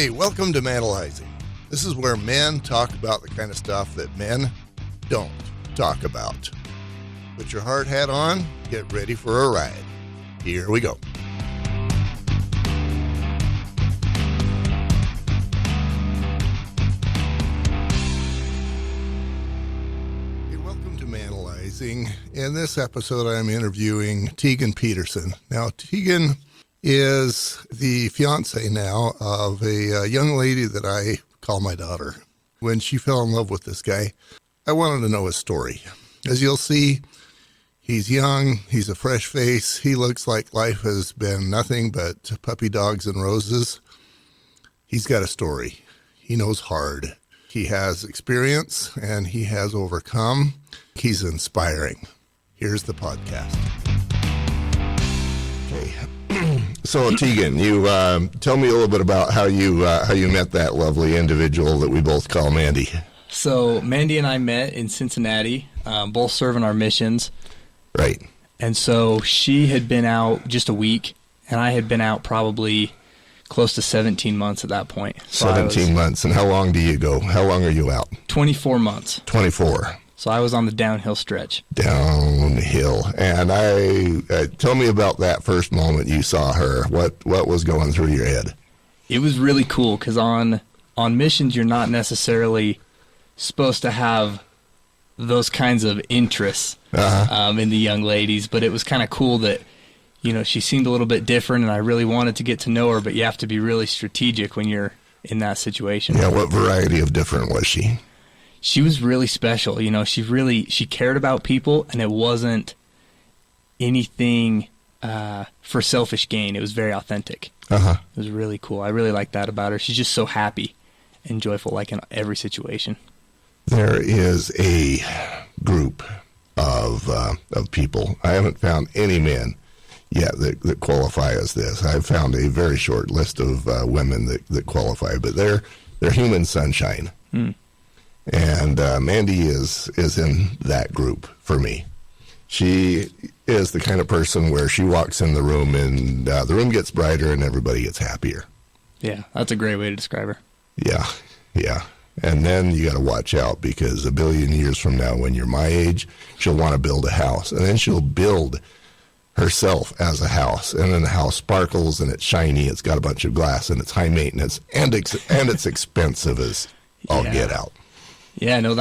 Hey, welcome to Manalizing. This is where men talk about the kind of stuff that men don't talk about. Put your hard hat on, get ready for a ride. Here we go. Hey, welcome to Manalizing. In this episode, I'm interviewing Teigun Peterson. Now, Teigun is the fiance now of a young lady that I call my daughter. When she fell in love with this guy, I wanted to know his story. As you'll see, he's young, he's a fresh face, he looks like life has been nothing but puppy dogs and roses. He's got a story. He knows hard. He has experience, and he has overcome. He's inspiring. Here's the podcast. Okay. So, Teigun, you tell me a little bit about how you met that lovely individual that we both call Mandy. So, Mandy and I met in Cincinnati, both serving our missions. Right. And so she had been out just a week, and I had been out probably close to 17 months at that point. So 17 months. And how long do you go? How long are you out? 24 months. 24. So I was on the downhill stretch. Downhill. And tell me about that first moment you saw her. What was going through your head? It was really cool because on missions you're not necessarily supposed to have those kinds of interests in the young ladies, but it was kind of cool that, you know, she seemed a little bit different, and I really wanted to get to know her, but you have to be really strategic when you're in that situation. Yeah, what variety of different was she? She was really special. You know, she cared about people, and it wasn't anything for selfish gain. It was very authentic. It was really cool. I really liked that about her. She's just so happy and joyful, like in every situation. There is a group of people. I haven't found any men yet that qualify as this. I've found a very short list of women that qualify, but they're human sunshine. And Mandy is in that group for me. She is the kind of person where she walks in the room and the room gets brighter and everybody gets happier. Yeah, that's a great way to describe her. Yeah. And then you got to watch out, because a billion years from now, when you're my age, she'll want to build a house. And then she'll build herself as a house. And then the house sparkles and it's shiny. It's got a bunch of glass and it's high maintenance and it's expensive as all get out. Yeah, no,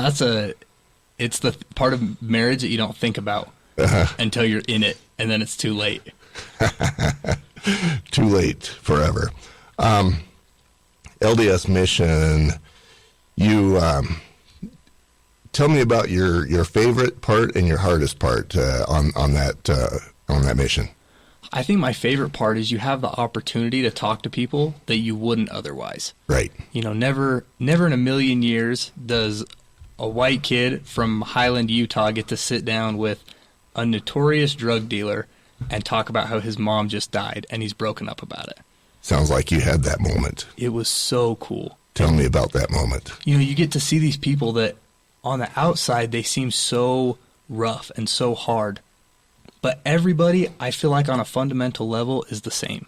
it's the part of marriage that you don't think about until you're in it, and then it's too late. Too late forever. LDS mission, you tell me about your favorite part and your hardest part on that mission. I think my favorite part is you have the opportunity to talk to people that you wouldn't otherwise. Right. You know, never in a million years does a white kid from Highland, Utah get to sit down with a notorious drug dealer and talk about how his mom just died and he's broken up about it. Sounds like you had that moment. It was so cool. Tell me about that moment. You know, you get to see these people that on the outside they seem so rough and so hard. But everybody, I feel like on a fundamental level, is the same.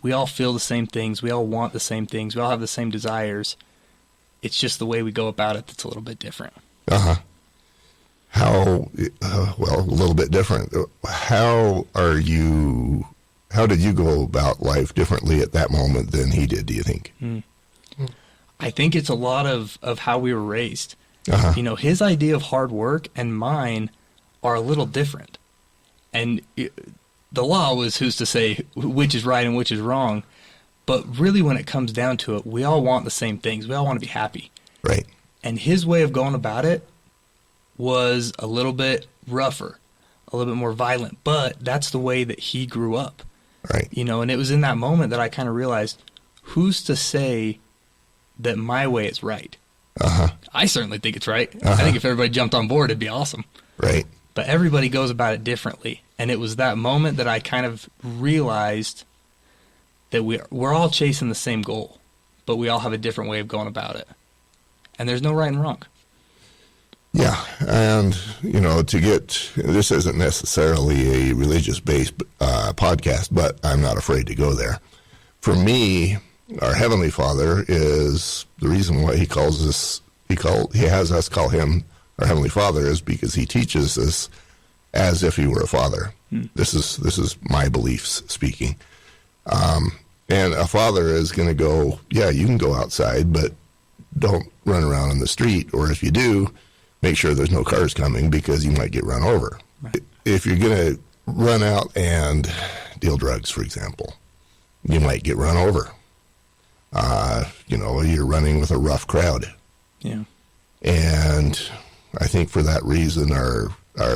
We all feel the same things. We all want the same things. We all have the same desires. It's just the way we go about it that's a little bit different. How, well, a little bit different. How did you go about life differently at that moment than he did, do you think? I think it's a lot of how we were raised. You know, his idea of hard work and mine are a little different. And the law was who's to say which is right and which is wrong. But really, when it comes down to it, we all want the same things. We all want to be happy. Right. And his way of going about it was a little bit rougher, a little bit more violent. But that's the way that he grew up. Right. You know, and it was in that moment that I kind of realized, who's to say that my way is right? I certainly think it's right. I think if everybody jumped on board, it'd be awesome. Right. But everybody goes about it differently. And it was that moment that I kind of realized that we're all chasing the same goal, but we all have a different way of going about it. And there's no right and wrong. Yeah, and, you know, this isn't necessarily a religious-based podcast, but I'm not afraid to go there. For me, our Heavenly Father is the reason why he has us call him our Heavenly Father is because he teaches us as if he were a father. This is my beliefs speaking. And a father is going to go, yeah, you can go outside, but don't run around in the street. Or if you do, make sure there's no cars coming because you might get run over. Right. If you're going to run out and deal drugs, for example, you might get run over. You're running with a rough crowd. Yeah. And I think for that reason, our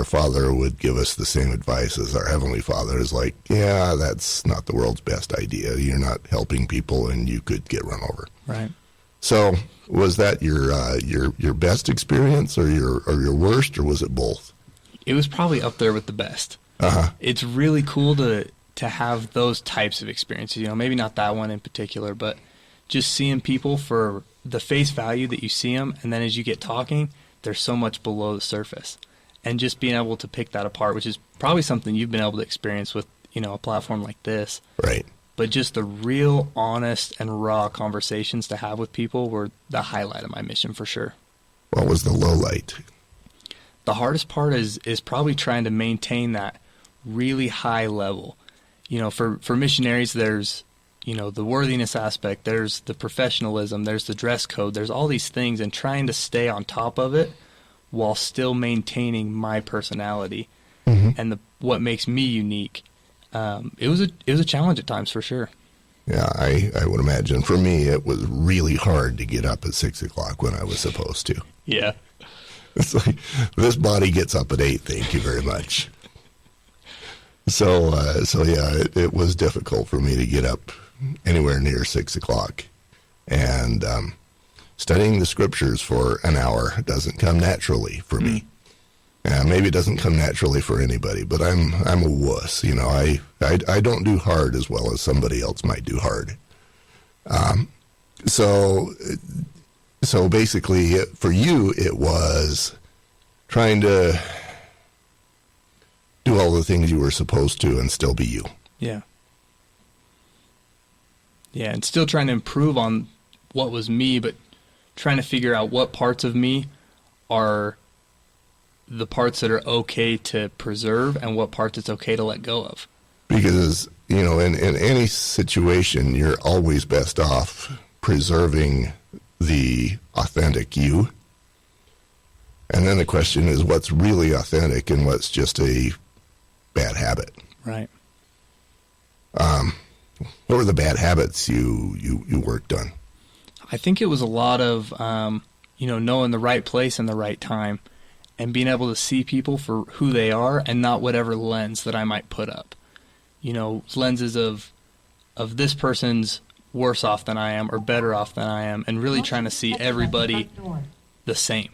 Father would give us the same advice as our Heavenly Father is like, yeah, that's not the world's best idea. You're not helping people and you could get run over. Right. So was that your best experience or your worst, or was it both? It was probably up there with the best. Uh-huh. It's really cool to have those types of experiences, maybe not that one in particular, but just seeing people for the face value that you see them, and then as you get talking, there's so much below the surface. And just being able to pick that apart, which is probably something you've been able to experience with, a platform like this. Right. But just the real honest and raw conversations to have with people were the highlight of my mission for sure. What was the low light? The hardest part is probably trying to maintain that really high level. For missionaries, there's, the worthiness aspect, there's the professionalism, there's the dress code, there's all these things, and trying to stay on top of it while still maintaining my personality and what makes me unique. It was a challenge at times for sure. Yeah, I would imagine. For me, it was really hard to get up at 6 o'clock when I was supposed to. Yeah. It's like, this body gets up at 8, thank you very much. So yeah, it was difficult for me to get up anywhere near 6 o'clock. And studying the scriptures for an hour doesn't come naturally for me. Maybe it doesn't come naturally for anybody, but I'm a wuss. I don't do hard as well as somebody else might do hard. So basically, for you, it was trying to do all the things you were supposed to and still be you. Yeah. Yeah, and still trying to improve on what was me, but trying to figure out what parts of me are the parts that are okay to preserve and what parts it's okay to let go of. Because, in any situation, you're always best off preserving the authentic you. And then the question is what's really authentic and what's just a bad habit. Right. What were the bad habits you worked on? I think it was a lot of, knowing the right place and the right time and being able to see people for who they are and not whatever lens that I might put up. Lenses of this person's worse off than I am or better off than I am, and really trying to see everybody the same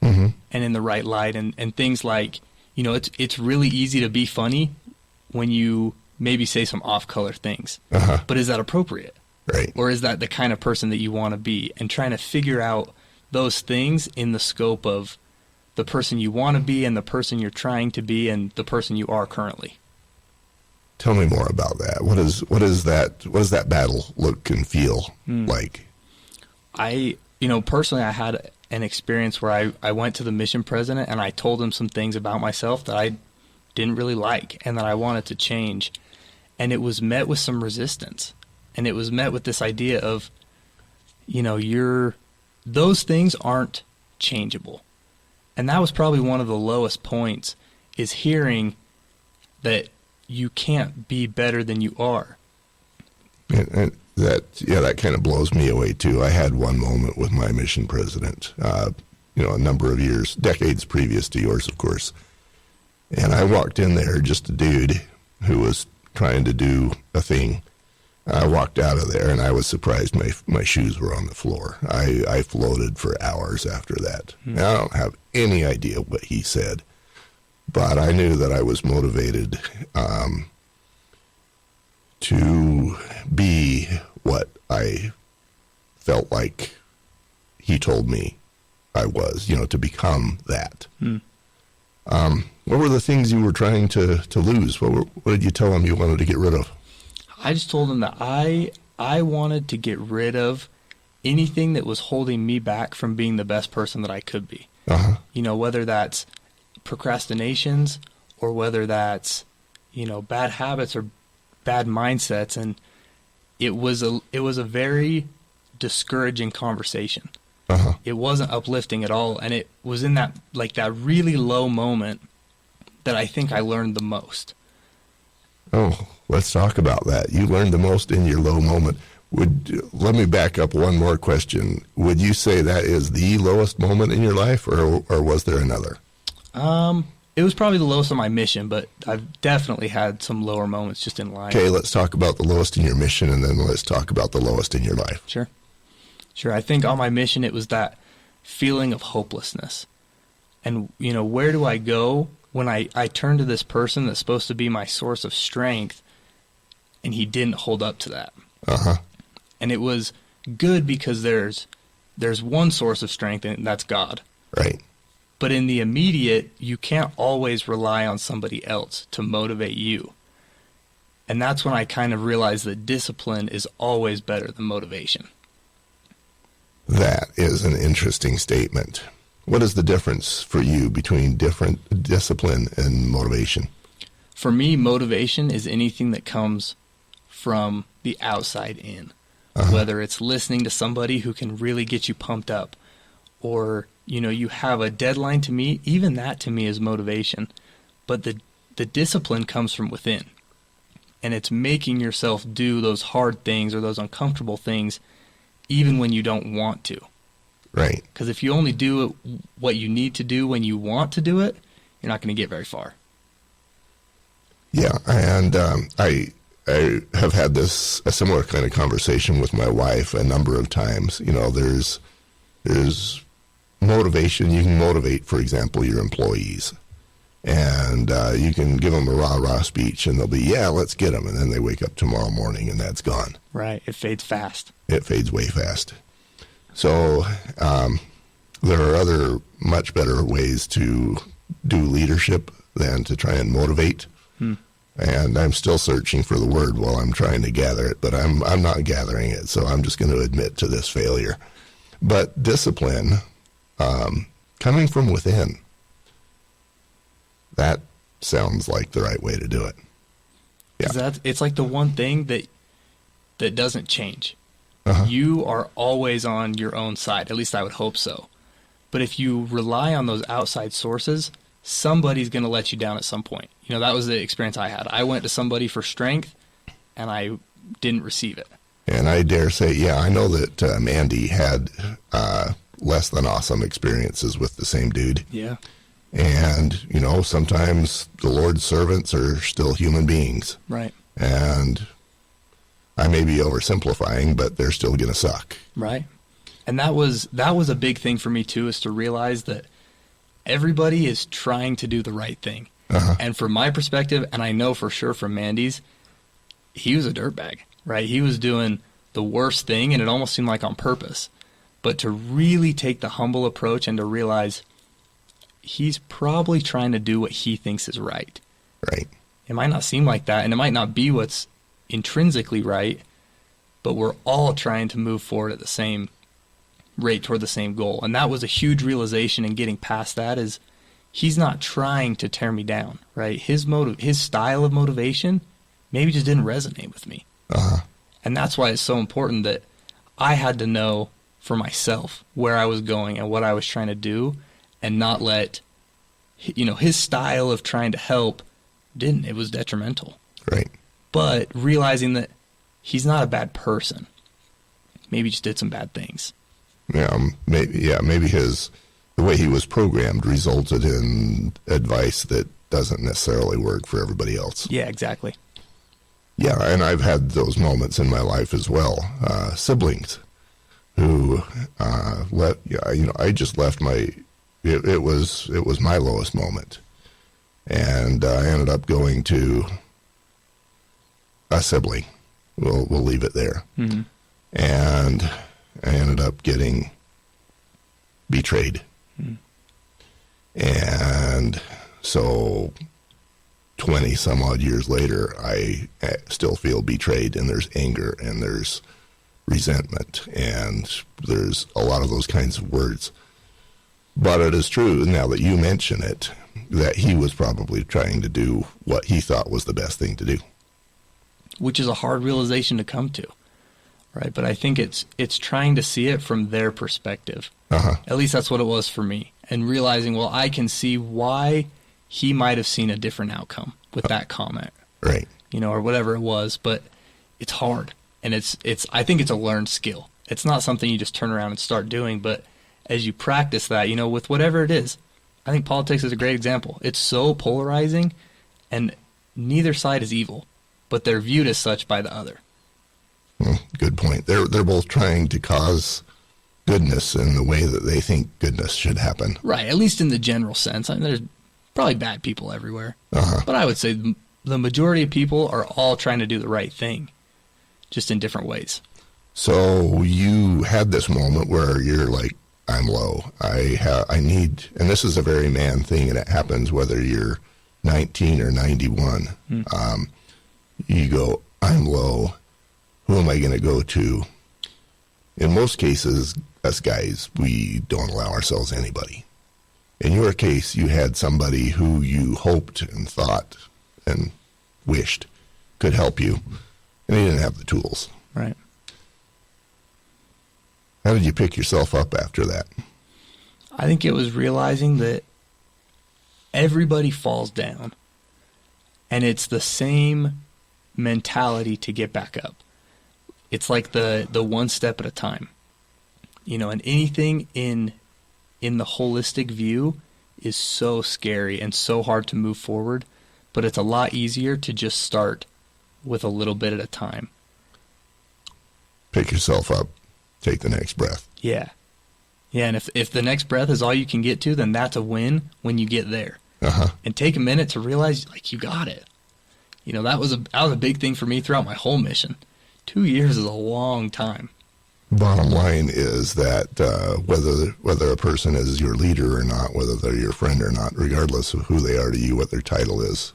and in the right light. And things like, it's really easy to be funny when you maybe say some off-color things. But is that appropriate? Right. Or is that the kind of person that you want to be? And trying to figure out those things in the scope of the person you want to be and the person you're trying to be and the person you are currently. Tell me more about that. What does that battle look and feel like? Personally, I had an experience where I went to the mission president and I told him some things about myself that I didn't really like and that I wanted to change. And it was met with some resistance. And it was met with this idea of, those things aren't changeable. And that was probably one of the lowest points, is hearing that you can't be better than you are. And that kind of blows me away too. I had one moment with my mission president, a number of years, decades previous to yours, of course. And I walked in there, just a dude who was trying to do a thing. I walked out of there and I was surprised my shoes were on the floor. I floated for hours after that. Now, I don't have any idea what he said, but I knew that I was motivated to be what I felt like he told me I was, to become that. What were the things you were trying to lose? What did you tell him you wanted to get rid of? I just told him that I I wanted to get rid of anything that was holding me back from being the best person that I could be. Uh-huh. Whether that's procrastinations or whether that's, bad habits or bad mindsets. And it was a very discouraging conversation. Uh-huh. It wasn't uplifting at all. And it was in that really low moment that I think I learned the most. Oh, let's talk about that. You learned the most in your low moment. Let me back up one more question. Would you say that is the lowest moment in your life, or was there another? It was probably the lowest on my mission, but I've definitely had some lower moments just in life. Okay, let's talk about the lowest in your mission, and then let's talk about the lowest in your life. Sure. I think on my mission, it was that feeling of hopelessness. And, where do I go when I turn to this person that's supposed to be my source of strength, and he didn't hold up to that? Uh-huh. And it was good because there's one source of strength, and that's God. Right. But in the immediate, you can't always rely on somebody else to motivate you. And that's when I kind of realized that discipline is always better than motivation. That is an interesting statement. What is the difference for you between different discipline and motivation? For me, motivation is anything that comes from the outside in. Uh-huh. Whether it's listening to somebody who can really get you pumped up, or you have a deadline to meet. Even that to me is motivation. But the discipline comes from within, and it's making yourself do those hard things or those uncomfortable things even when you don't want to. Right. Because if you only do what you need to do when you want to do it, you're not going to get very far. Yeah, and I have had a similar kind of conversation with my wife a number of times. There's motivation. You can motivate, for example, your employees. And you can give them a rah-rah speech, and they'll be, yeah, let's get them. And then they wake up tomorrow morning, and that's gone. Right. It fades fast. It fades way fast. So there are other much better ways to do leadership than to try and motivate. And I'm still searching for the word while I'm trying to gather it, but I'm not gathering it, so I'm just going to admit to this failure. But discipline, coming from within, that sounds like the right way to do it. Yeah. It's like the one thing that doesn't change. Uh-huh. You are always on your own side. At least I would hope so. But if you rely on those outside sources, somebody's going to let you down at some point. That was the experience I had. I went to somebody for strength, and I didn't receive it. And I dare say, I know that Mandy had less than awesome experiences with the same dude. Yeah. And, sometimes the Lord's servants are still human beings. Right. And I may be oversimplifying, but they're still going to suck. Right. And that was a big thing for me, too, is to realize that everybody is trying to do the right thing. Uh-huh. And from my perspective, and I know for sure from Mandy's, he was a dirtbag, right? He was doing the worst thing, and it almost seemed like on purpose. But to really take the humble approach and to realize he's probably trying to do what he thinks is right. Right. It might not seem like that, and it might not be what's intrinsically right, but we're all trying to move forward at the same rate toward the same goal. And that was a huge realization, and getting past that is he's not trying to tear me down, right? His style of motivation maybe just didn't resonate with me. Uh-huh. And that's why it's so important that I had to know for myself where I was going and what I was trying to do, and not let, his style of trying to help it was detrimental. Right. But realizing that he's not a bad person, maybe just did some bad things. Yeah, maybe the way he was programmed resulted in advice that doesn't necessarily work for everybody else. Yeah, exactly. Yeah, and I've had those moments in my life as well. Siblings who I just left it was my lowest moment, and I ended up going to a sibling. We'll leave it there. Mm-hmm. And I ended up getting betrayed. Mm-hmm. And so 20 some odd years later, I still feel betrayed, and there's anger and there's resentment and there's a lot of those kinds of words. But it is true, now that you mention it, that he was probably trying to do what he thought was the best thing to do. Which is a hard realization to come to, right? But I think it's trying to see it from their perspective. At least that's what it was for me. And realizing, well, I can see why he might have seen a different outcome with that comment. Right. Or whatever it was, but it's hard. And I think it's a learned skill. It's not something you just turn around and start doing, but as you practice that, with whatever it is, I think politics is a great example. It's so polarizing, and neither side is evil, but they're viewed as such by the other. Good point. They're both trying to cause goodness in the way that they think goodness should happen. Right, at least in the general sense. I mean, there's probably bad people everywhere. But I would say the majority of people are all trying to do the right thing, just in different ways. So you had this moment where you're like, I'm low. I need, and this is a very man thing, and it happens whether you're 19 or 91. You go, I'm low. Who am I going to go to? In most cases, us guys, we don't allow ourselves anybody. In your case, you had somebody who you hoped and thought and wished could help you, and he didn't have the tools. Right. How did you pick yourself up after that? I think it was realizing that everybody falls down, and it's the same mentality to get back up. It's like the one step at a time. And anything in the holistic view is so scary and so hard to move forward, but it's a lot easier to just start with a little bit at a time. Pick yourself up. Take the next breath. Yeah. Yeah, and if the next breath is all you can get to, then that's a win when you get there. And take a minute to realize, you got it. That was a big thing for me throughout my whole mission. 2 years is a long time. Bottom line is that whether a person is your leader or not, whether they're your friend or not, regardless of who they are to you, what their title is,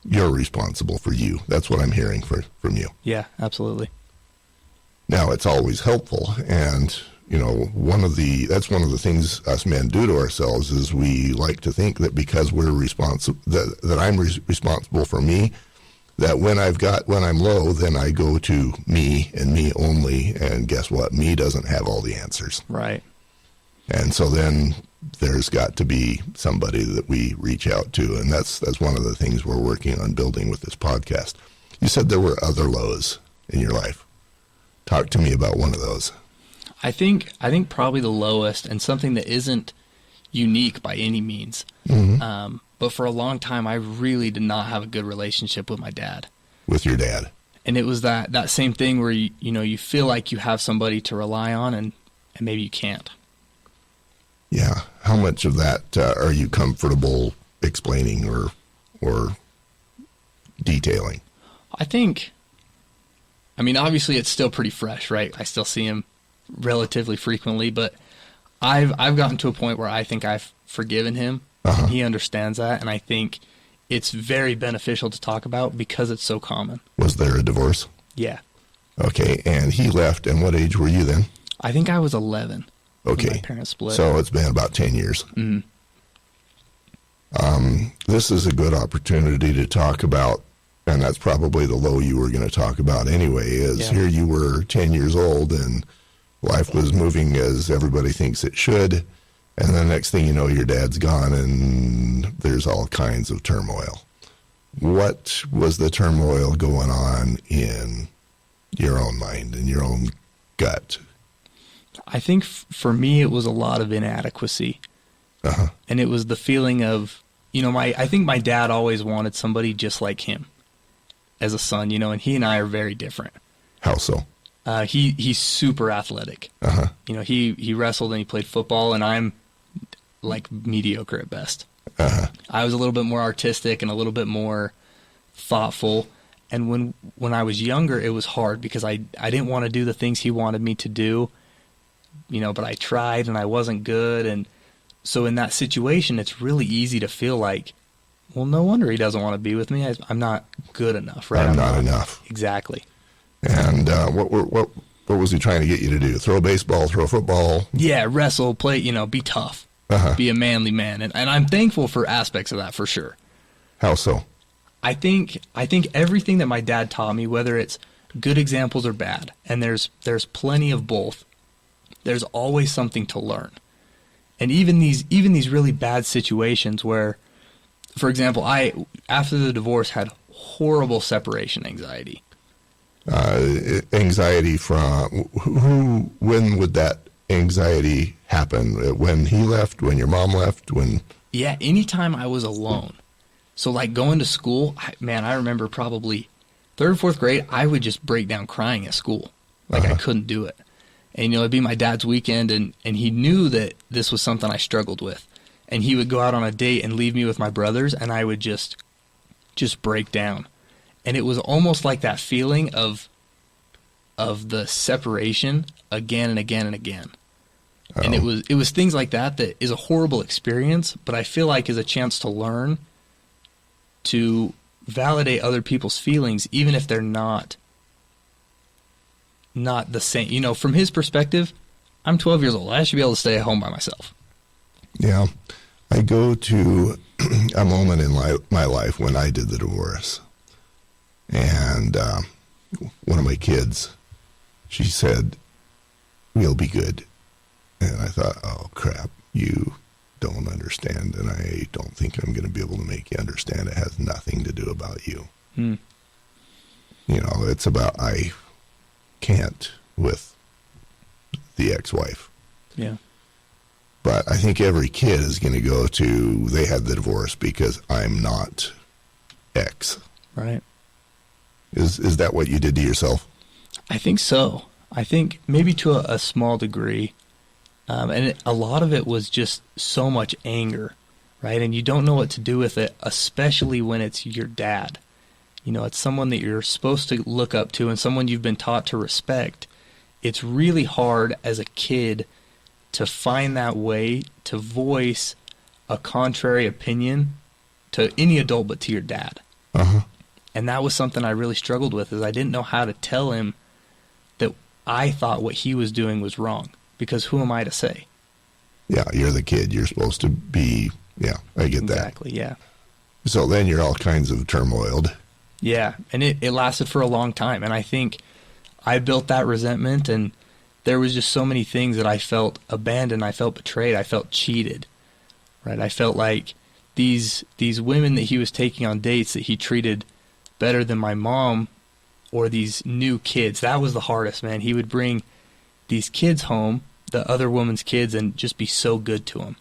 you're responsible for you. That's what I'm hearing from you. Yeah, absolutely. Now, it's always helpful, and that's one of the things us men do to ourselves is we like to think that because we're responsible, that I'm responsible for me, that when I'm low, then I go to me and me only, and guess what? Me doesn't have all the answers. Right. And so then there's got to be somebody that we reach out to, and that's one of the things we're working on building with this podcast. You said there were other lows in your life. Talk to me about one of those. I think probably the lowest, and something that isn't unique by any means. But for a long time, I really did not have a good relationship with my dad. With your dad? And it was that same thing where you feel like you have somebody to rely on, and maybe you can't. Yeah. How much of that are you comfortable explaining or detailing? Obviously it's still pretty fresh, right? I still see him relatively frequently, but I've gotten to a point where I think I've forgiven him. And he understands that, and I think it's very beneficial to talk about because it's so common. Was there a divorce? Yeah. Okay, and he left, and what age were you then? I think I was 11. Okay. When my parents split. So it's been about 10 years. This is a good opportunity to talk about, and that's probably the low you were going to talk about anyway, Here you were 10 years old, and life was moving as everybody thinks it should. And the next thing you know, your dad's gone, and there's all kinds of turmoil. What was the turmoil going on in your own mind, in your own gut? I think for me, it was a lot of inadequacy. And it was the feeling of, I think my dad always wanted somebody just like him as a son, and he and I are very different. How so? He's super athletic. He wrestled and he played football, and I'm mediocre at best. I was a little bit more artistic and a little bit more thoughtful. And when I was younger, it was hard because I didn't want to do the things he wanted me to do, but I tried and I wasn't good. And so in that situation, it's really easy to feel like well, no wonder he doesn't want to be with me. I'm not good enough, right? I'm not enough. Exactly. And what was he trying to get you to do? Throw a baseball, throw a football? Yeah, wrestle, play, be tough, be a manly man. And I'm thankful for aspects of that for sure. How so? I think everything that my dad taught me, whether it's good examples or bad, and there's plenty of both, there's always something to learn. And even these really bad situations where, for example, I, after the divorce, had horrible separation anxiety. Anxiety from when would that anxiety happen? When he left, when your mom left, when? Yeah, anytime I was alone. So like going to school, I remember probably third or fourth grade, I would just break down crying at school. Like I couldn't do it. And it'd be my dad's weekend, and he knew that this was something I struggled with. And he would go out on a date and leave me with my brothers, and I would just break down. And it was almost like that feeling of the separation again and again and again. Oh. And it was things like that is a horrible experience, but I feel like is a chance to learn, to validate other people's feelings, even if they're not the same. From his perspective, I'm 12 years old. I should be able to stay at home by myself. Yeah. I go to a moment in my life when I did the divorce. And one of my kids, she said, "We'll be good." And I thought, oh, crap, you don't understand, and I don't think I'm going to be able to make you understand. It has nothing to do about you. It's about I can't with the ex-wife. Yeah. But I think every kid is going to go to, they had the divorce because I'm not X. Right. Is that what you did to yourself? I think so. I think maybe to a small degree. And a lot of it was just so much anger, right? And you don't know what to do with it, especially when it's your dad. It's someone that you're supposed to look up to and someone you've been taught to respect. It's really hard as a kid to find that way to voice a contrary opinion to any adult but to your dad. And that was something I really struggled with, is I didn't know how to tell him that I thought what he was doing was wrong, because who am I to say? Yeah, you're the kid. You're supposed to be, yeah, I get that. Exactly, yeah. So then you're all kinds of turmoiled. Yeah, and it lasted for a long time. And I think I built that resentment, and there was just so many things that I felt abandoned, I felt betrayed, I felt cheated, right? I felt like these women that he was taking on dates that he treated better than my mom, or these new kids. That was the hardest, man. He would bring these kids home, the other woman's kids, and just be so good to them.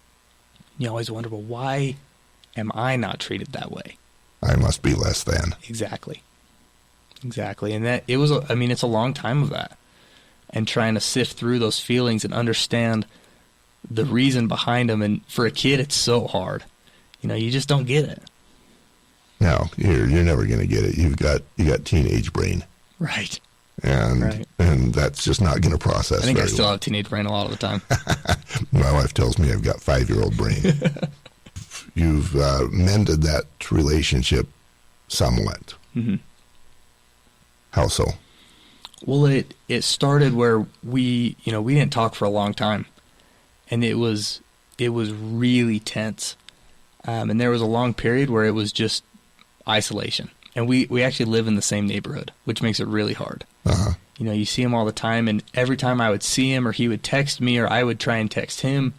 You always wonder, well, why am I not treated that way? I must be less than. Exactly. And it's a long time of that. And trying to sift through those feelings and understand the reason behind them. And for a kid, it's so hard. You just don't get it. No, you're never going to get it. You got teenage brain. Right. And that's just not going to process. I think I still have teenage brain a lot of the time. My wife tells me I've got 5-year-old brain. You've mended that relationship somewhat. Mm-hmm. How so? Well, it started where we didn't talk for a long time, and it was really tense. And there was a long period where it was just isolation. And we actually live in the same neighborhood, which makes it really hard. You see him all the time, and every time I would see him or he would text me or I would try and text him,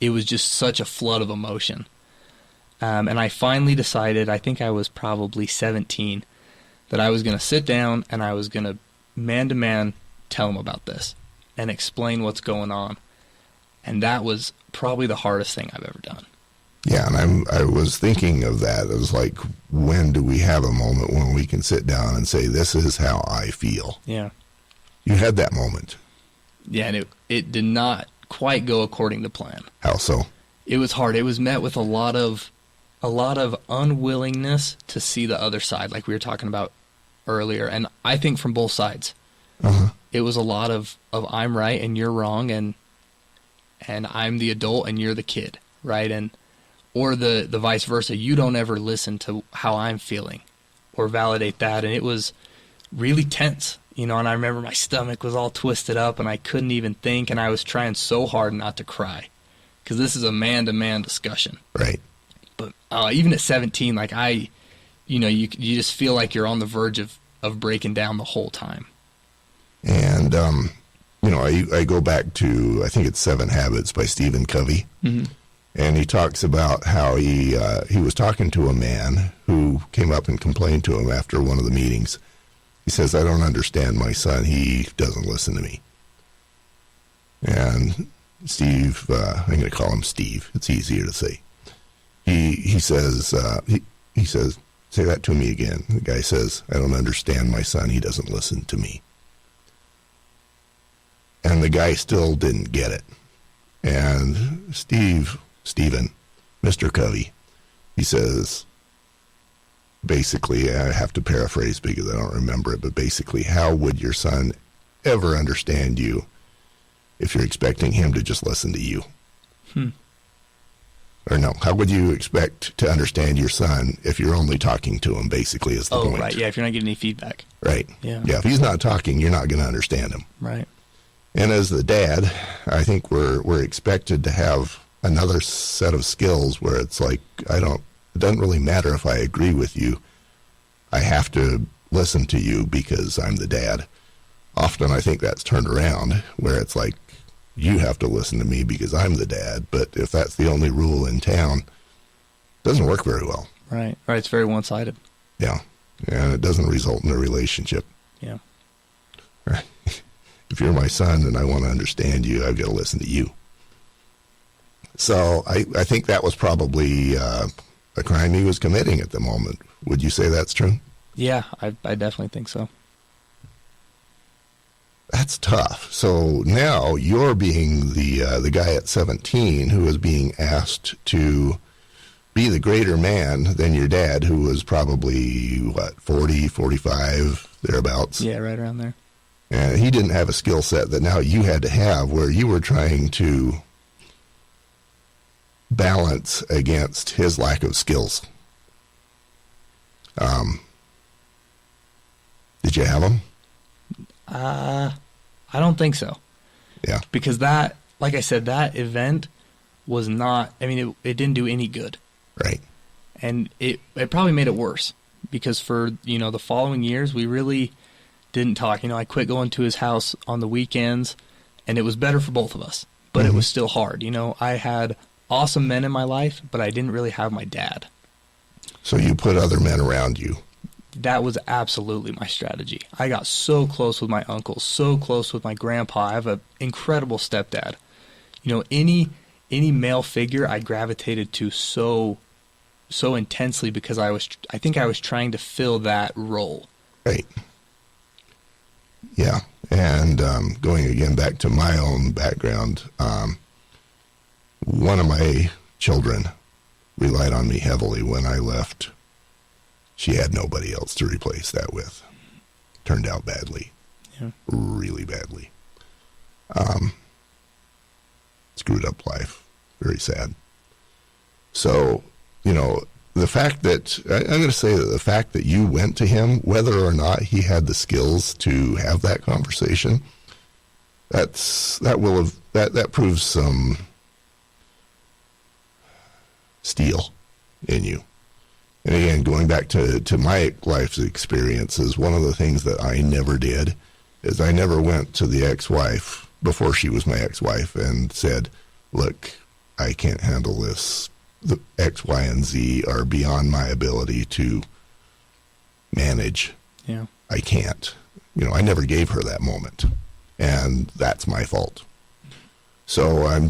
it was just such a flood of emotion. And I finally decided, I think I was probably 17, that I was going to sit down and I was going to man-to-man tell him about this and explain what's going on. And that was probably the hardest thing I've ever done. Yeah, and I was thinking of that. It was like, when do we have a moment when we can sit down and say, this is how I feel? Yeah. You had that moment. Yeah, and it did not quite go according to plan. How so? It was hard. It was met with a lot of unwillingness to see the other side, like we were talking about earlier. And I think from both sides. It was a lot of I'm right and you're wrong, and I'm the adult and you're the kid, right? And or the vice versa. You don't ever listen to how I'm feeling or validate that. And it was really tense, you know, and I remember my stomach was all twisted up and I couldn't even think, and I was trying so hard not to cry because this is a man-to-man discussion. Right. But even at 17, like you just feel like you're on the verge of breaking down the whole time. And, you know, I go back to, I think it's 7 Habits by Stephen Covey. Mm-hmm. And he talks about how he was talking to a man who came up and complained to him after one of the meetings. He says, I don't understand my son. He doesn't listen to me. And Steve, I'm going to call him Steve. It's easier to say. He says, he says, say that to me again. The guy says, I don't understand my son. He doesn't listen to me. And the guy still didn't get it. And Stephen, Mr. Covey, he says, basically, I have to paraphrase because I don't remember it, but basically, how would your son ever understand you if you're expecting him to just listen to you? Or no, how would you expect to understand your son if you're only talking to him, basically, is the point. Oh, right, yeah, if you're not getting any feedback. Right. Yeah, if he's not talking, you're not going to understand him. Right. And as the dad, I think we're expected to have another set of skills where it's like, it doesn't really matter if I agree with you. I have to listen to you because I'm the dad. Often I think that's turned around where it's like, you have to listen to me because I'm the dad. But if that's the only rule in town, it doesn't work very well. Right. Right. It's very one-sided. Yeah. And it doesn't result in a relationship. Yeah. Right. If you're my son and I want to understand you, I've got to listen to you. So I think that was probably a crime he was committing at the moment. Would you say that's true? Yeah, I definitely think so. That's tough. So now you're being the guy at 17 who is being asked to be the greater man than your dad, who was probably, 40, 45, thereabouts? Yeah, right around there. And he didn't have a skill set that now you had to have, where you were trying to balance against his lack of skills. Did you have them? I don't think so. Yeah. Because that, like I said, that event was not, I mean, it didn't do any good. Right. And it probably made it worse because for, the following years, we really didn't talk. I quit going to his house on the weekends, and it was better for both of us, but it was still hard. I had awesome men in my life, but I didn't really have my dad. So you put other men around you. That was absolutely my strategy. I got so close with my uncle, so close with my grandpa. I have an incredible stepdad. Any male figure I gravitated to so intensely because I think I was trying to fill that role. Right. Yeah. And going again back to my own background, one of my children relied on me heavily when I left. She had nobody else to replace that with. Turned out badly. Yeah. Really badly. Screwed up life. Very sad. So, the fact that, I'm going to say that the fact that you went to him, whether or not he had the skills to have that conversation, that proves some steel in you. And again, going back to my life's experiences, one of the things that I never did is I never went to the ex-wife before she was my ex-wife and said, look, I can't handle this. The X, Y, and Z are beyond my ability to manage. Yeah. I can't. I never gave her that moment. And that's my fault. So I'm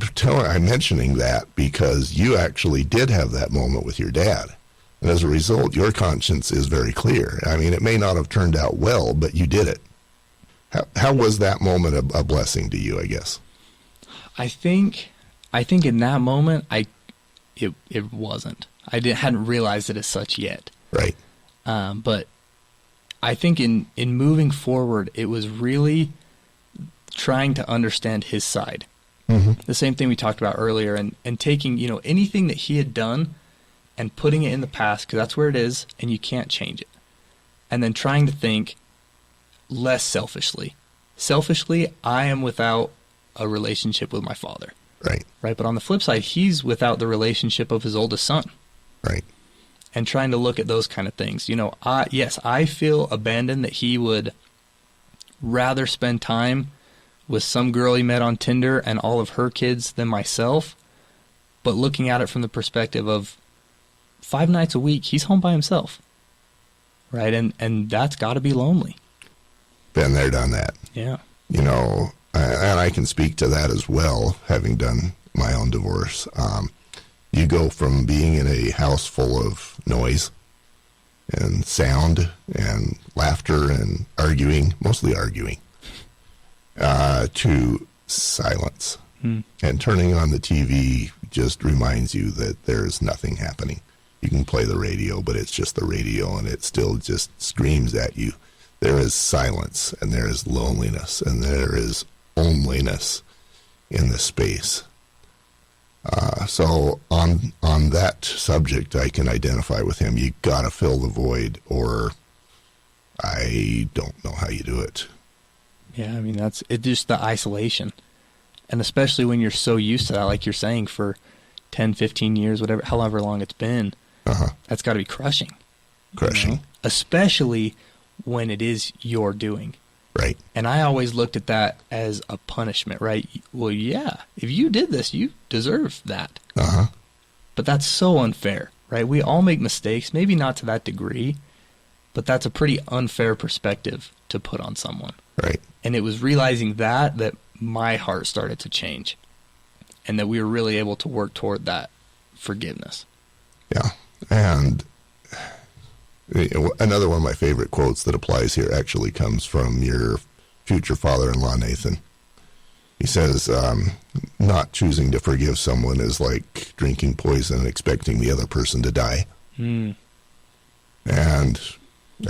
mentioning that because you actually did have that moment with your dad. And as a result, your conscience is very clear. I mean, it may not have turned out well, but you did it. How was that moment a blessing to you, I guess? I think in that moment, it wasn't. I hadn't realized it as such yet. Right. But I think in moving forward, it was really trying to understand his side. The same thing we talked about earlier, and taking, anything that he had done and putting it in the past, because that's where it is, and you can't change it. And then trying to think less selfishly. Selfishly, I am without a relationship with my father. Right. Right. But on the flip side, he's without the relationship of his oldest son. Right. And trying to look at those kind of things. I feel abandoned that he would rather spend time with some girl he met on Tinder and all of her kids than myself. But looking at it from the perspective of 5 nights a week, he's home by himself. Right. And that's got to be lonely. Been there, done that. Yeah. And I can speak to that as well, having done my own divorce. You go from being in a house full of noise and sound and laughter and arguing, mostly arguing, to silence. And turning on the TV just reminds you that there's nothing happening. You can play the radio, but it's just the radio, and it still just screams at you. There is silence, and there is loneliness, and there is onlyness in the space. So on that subject, I can identify with him. You got to fill the void, or I don't know how you do it. Yeah, I mean, it's just the isolation. And especially when you're so used to that, like you're saying, for 10, 15 years, whatever, however long it's been, that's got to be crushing. Crushing. Especially when it is your doing. Right. And I always looked at that as a punishment, right? Well, yeah, if you did this, you deserve that. But that's so unfair, right? We all make mistakes, maybe not to that degree, but that's a pretty unfair perspective to put on someone. Right. And it was realizing that my heart started to change, and that we were really able to work toward that forgiveness. Yeah. And another one of my favorite quotes that applies here actually comes from your future father-in-law, Nathan. He says, not choosing to forgive someone is like drinking poison and expecting the other person to die. And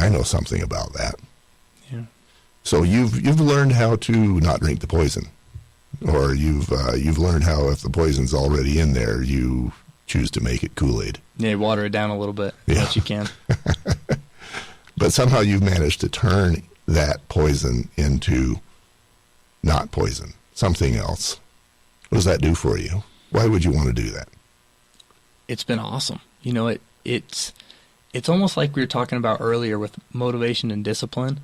I know something about that. Yeah. So you've learned how to not drink the poison, or you've learned how, if the poison's already in there, you choose to make it Kool-Aid. Yeah, water it down a little bit as much you can. But somehow you've managed to turn that poison into not poison, something else. What does that do for you? Why would you want to do that? It's been awesome. It's almost like we were talking about earlier with motivation and discipline.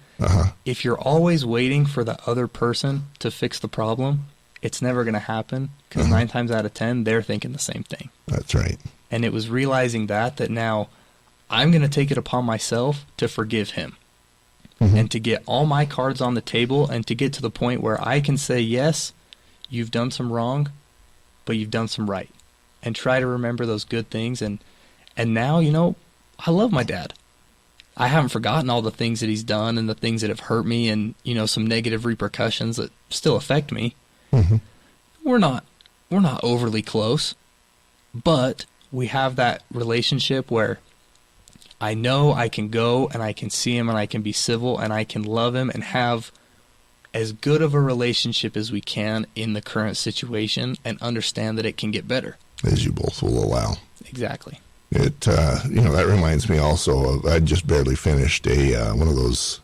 If you're always waiting for the other person to fix the problem, it's never going to happen, because 9 times out of 10, they're thinking the same thing. That's right. And it was realizing that now I'm going to take it upon myself to forgive him, and to get all my cards on the table, and to get to the point where I can say, yes, you've done some wrong, but you've done some right, and try to remember those good things. And now, I love my dad. I haven't forgotten all the things that he's done and the things that have hurt me, and, some negative repercussions that still affect me. We're not overly close, but we have that relationship where I know I can go and I can see him and I can be civil and I can love him and have as good of a relationship as we can in the current situation, and understand that it can get better. As you both will allow. Exactly. It, that reminds me also of, I just barely finished one of those,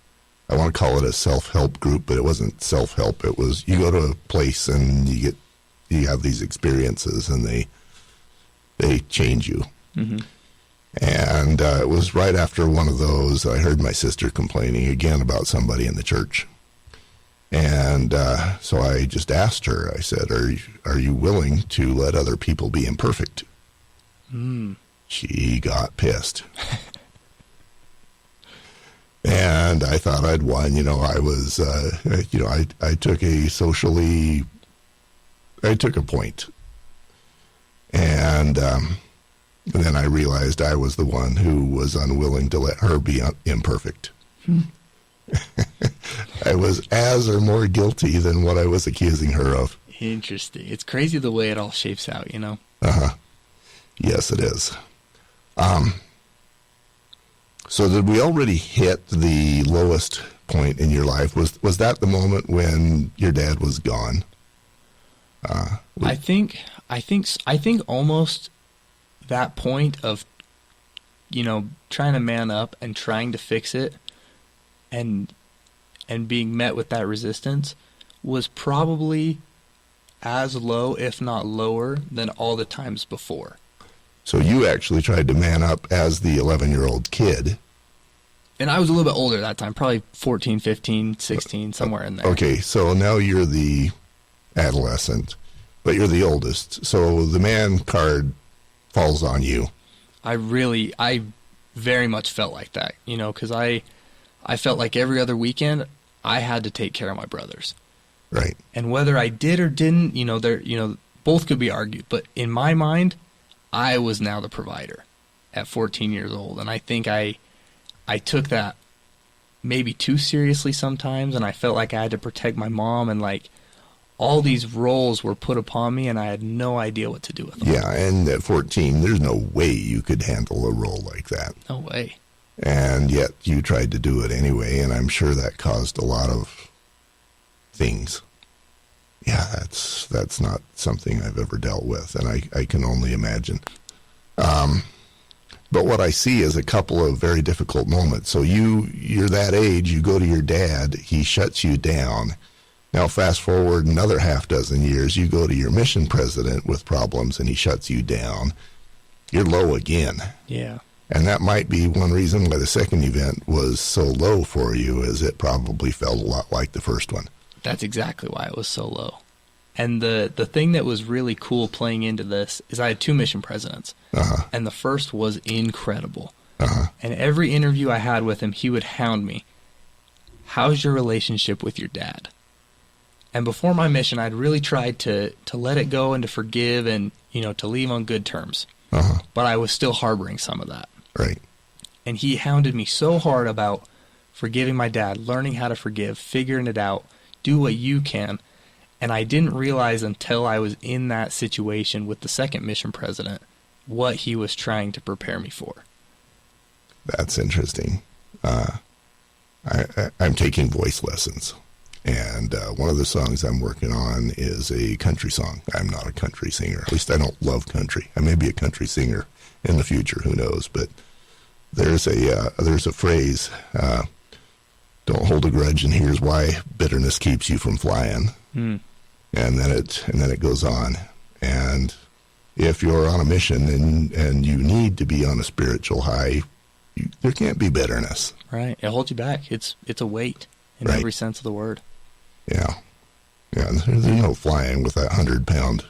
I want to call it a self-help group, but it wasn't self-help. It was, you go to a place and you have these experiences, and they change you. And it was right after one of those, I heard my sister complaining again about somebody in the church. And so I just asked her, I said, are you willing to let other people be imperfect? She got pissed. And I thought I'd won. I was, I took a point. And then I realized I was the one who was unwilling to let her be imperfect. I was as or more guilty than what I was accusing her of. Interesting. It's crazy the way it all shapes out, Yes, it is. So did we already hit the lowest point in your life? Was that the moment when your dad was gone? I think almost that point of, trying to man up and trying to fix it and being met with that resistance was probably as low, if not lower, than all the times before. So you actually tried to man up as the 11-year-old kid. And I was a little bit older that time, probably 14, 15, 16, somewhere in there. Okay, so now you're the adolescent, but you're the oldest. So the man card falls on you. I very much felt like that, because I felt like every other weekend I had to take care of my brothers. Right. And whether I did or didn't, both could be argued. But in my mind, I was now the provider at 14 years old. And I think I took that maybe too seriously sometimes, and I felt like I had to protect my mom, and like all these roles were put upon me, and I had no idea what to do with them. Yeah, and at 14, there's no way you could handle a role like that. No way. And yet you tried to do it anyway, and I'm sure that caused a lot of things. Yeah, that's not something I've ever dealt with, and I can only imagine. But what I see is a couple of very difficult moments. So you're that age, you go to your dad, he shuts you down. Now fast forward another half dozen years, you go to your mission president with problems and he shuts you down. You're low again. Yeah. And that might be one reason why the second event was so low for you, is it probably felt a lot like the first one. That's exactly why it was so low. And the thing that was really cool playing into this is I had two mission presidents. Uh-huh. And the first was incredible. Uh-huh. And every interview I had with him, he would hound me. How's your relationship with your dad? And before my mission, I'd really tried to let it go and to forgive and, to leave on good terms. Uh-huh. But I was still harboring some of that. Right. And he hounded me so hard about forgiving my dad, learning how to forgive, figuring it out, do what you can. And I didn't realize until I was in that situation with the second mission president what he was trying to prepare me for. That's interesting. I'm taking voice lessons. And one of the songs I'm working on is a country song. I'm not a country singer. At least I don't love country. I may be a country singer in the future. Who knows? But there's a phrase, don't hold a grudge, and here's why: bitterness keeps you from flying. Mm. And then it goes on. And if you're on a mission and you need to be on a spiritual high, there can't be bitterness. Right. It holds you back. It's a weight in every sense of the word. Yeah. Yeah. There's no flying with that 100-pound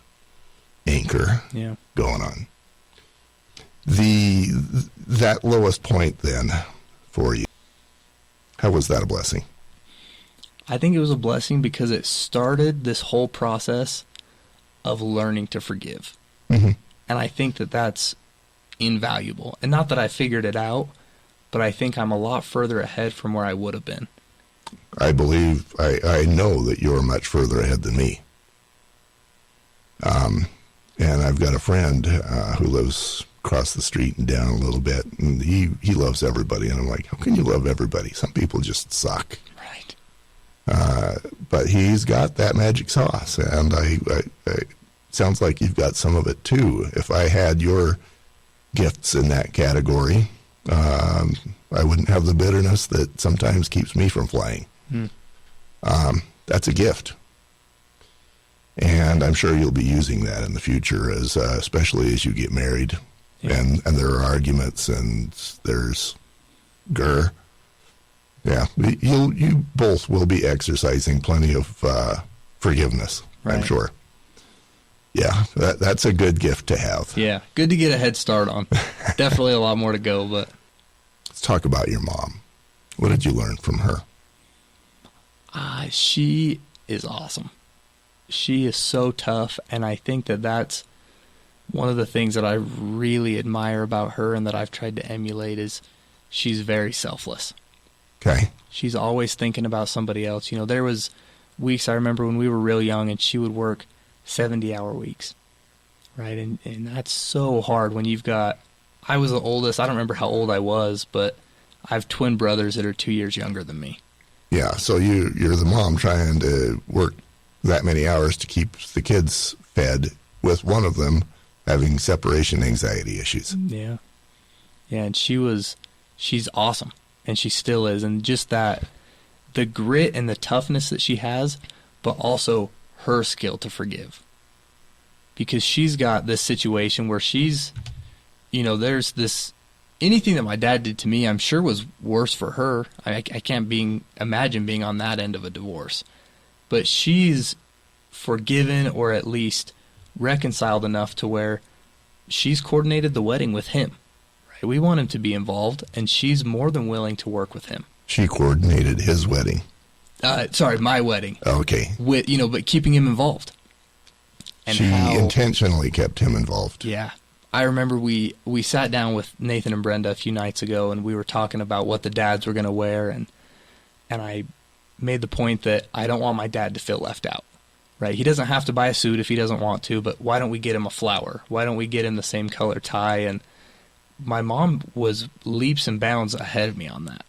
anchor going on. That lowest point then for you, how was that a blessing? I think it was a blessing because it started this whole process of learning to forgive. Mm-hmm. And I think that that's invaluable. And not that I figured it out, but I think I'm a lot further ahead from where I would have been. I believe, I know that you're much further ahead than me. And I've got a friend who lives across the street and down a little bit, and he loves everybody. And I'm like, how can you love everybody? Some people just suck. Right. But he's got that magic sauce, and I sounds like you've got some of it too. If I had your gifts in that category, I wouldn't have the bitterness that sometimes keeps me from flying. Hmm. That's a gift. And I'm sure you'll be using that in the future, especially as you get married. Yeah. And there are arguments and there's grr. Yeah, you both will be exercising plenty of forgiveness, right. I'm sure. Yeah, that's a good gift to have. Yeah, good to get a head start on. Definitely a lot more to go, but... Let's talk about your mom. What did you learn from her? She is awesome. She is so tough, and I think that that's one of the things that I really admire about her and that I've tried to emulate is she's very selfless. Okay. She's always thinking about somebody else. There was weeks I remember when we were real young and she would work 70-hour weeks, right? And that's so hard when you've got, I was the oldest. I don't remember how old I was, but I have twin brothers that are 2 years younger than me. Yeah, so you're the mom trying to work that many hours to keep the kids fed, with one of them having separation anxiety issues. Yeah. Yeah, and she's awesome, and she still is. And just that, the grit and the toughness that she has, but also her skill to forgive. Because she's got this situation where she's, there's this, anything that my dad did to me, I'm sure was worse for her. I can't imagine being on that end of a divorce. But she's forgiven, or at least reconciled enough to where she's coordinated the wedding with him. Right? We want him to be involved, and she's more than willing to work with him. She coordinated his wedding. Sorry, my wedding. Okay. With but keeping him involved. And she intentionally kept him involved. Yeah. I remember we sat down with Nathan and Brenda a few nights ago, and we were talking about what the dads were going to wear, and I made the point that I don't want my dad to feel left out. Right? He doesn't have to buy a suit if he doesn't want to, but why don't we get him a flower? Why don't we get him the same color tie? And my mom was leaps and bounds ahead of me on that.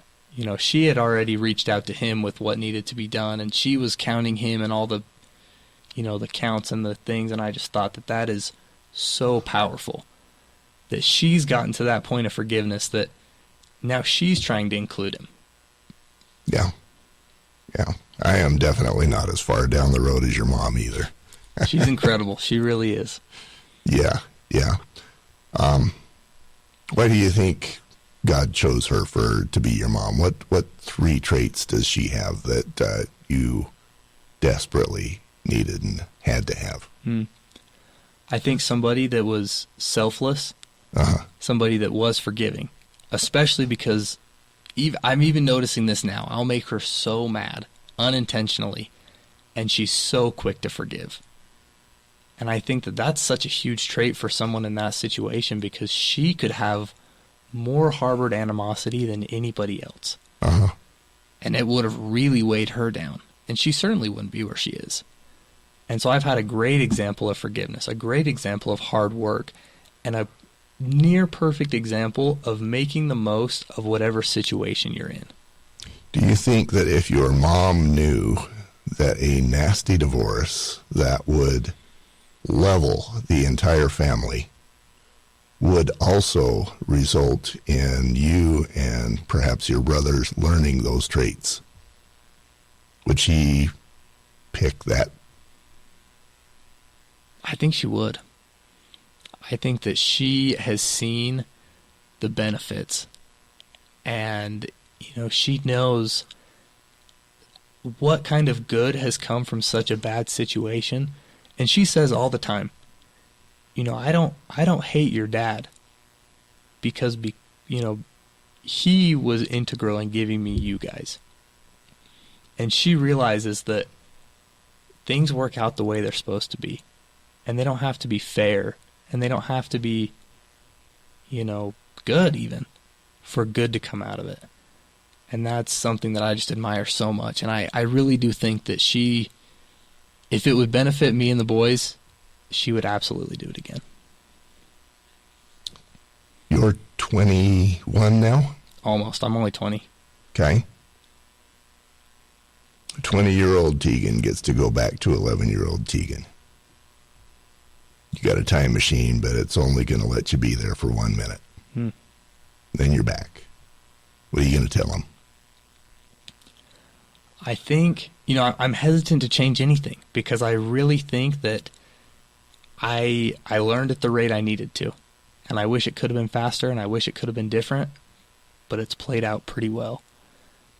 She had already reached out to him with what needed to be done, and she was counting him and all the, the counts and the things, and I just thought that is so powerful, that she's gotten to that point of forgiveness that now she's trying to include him. Yeah. Yeah. I am definitely not as far down the road as your mom either. She's incredible. She really is. Yeah. Yeah. Why do you think God chose her to be your mom? What 3 traits does she have that you desperately needed and had to have? I think somebody that was selfless, somebody that was forgiving, especially because I'm even noticing this now. I'll make her so mad unintentionally, and she's so quick to forgive. And I think that's such a huge trait for someone in that situation, because she could have more harbored animosity than anybody else. And it would have really weighed her down, and she certainly wouldn't be where she is. And so I've had a great example of forgiveness, a great example of hard work, and a near perfect example of making the most of whatever situation you're in. Do you think that if your mom knew that a nasty divorce that would level the entire family would also result in you and perhaps your brothers learning those traits, would she pick that? I think she would. I think that she has seen the benefits, and she knows what kind of good has come from such a bad situation. And she says all the time, I don't hate your dad because he was integral in giving me you guys. And she realizes that things work out the way they're supposed to be, and they don't have to be fair, and they don't have to be good even for good to come out of it. And that's something that I just admire so much. And I really do think that she, if it would benefit me and the boys, she would absolutely do it again. You're 21 now? Almost. I'm only 20. Okay. A 20-year-old Teigun gets to go back to 11-year-old Teigun. You got a time machine, but it's only going to let you be there for 1 minute. Then you're back. What are you going to tell him? I think, I'm hesitant to change anything, because I really think that I learned at the rate I needed to. And I wish it could have been faster, and I wish it could have been different, but it's played out pretty well.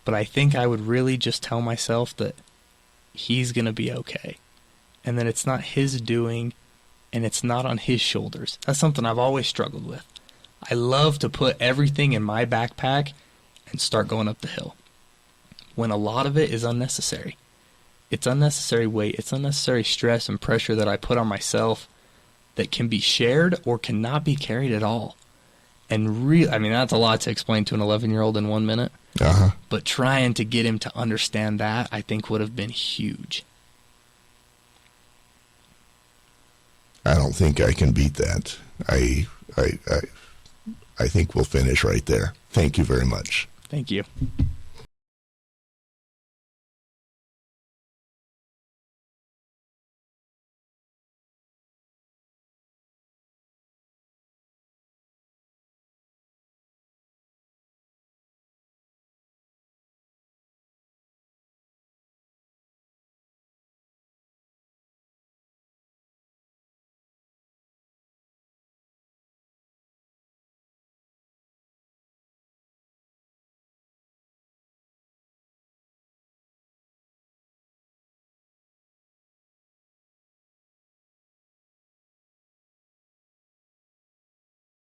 But I think I would really just tell myself that he's going to be okay, and that it's not his doing, and it's not on his shoulders. That's something I've always struggled with. I love to put everything in my backpack and start going up the hill, when a lot of it is unnecessary. It's unnecessary weight, it's unnecessary stress and pressure that I put on myself that can be shared or cannot be carried at all. And that's a lot to explain to an 11-year-old in 1 minute. But trying to get him to understand that, I think, would have been huge. I don't think I can beat that. I think we'll finish right there. Thank you very much. Thank you.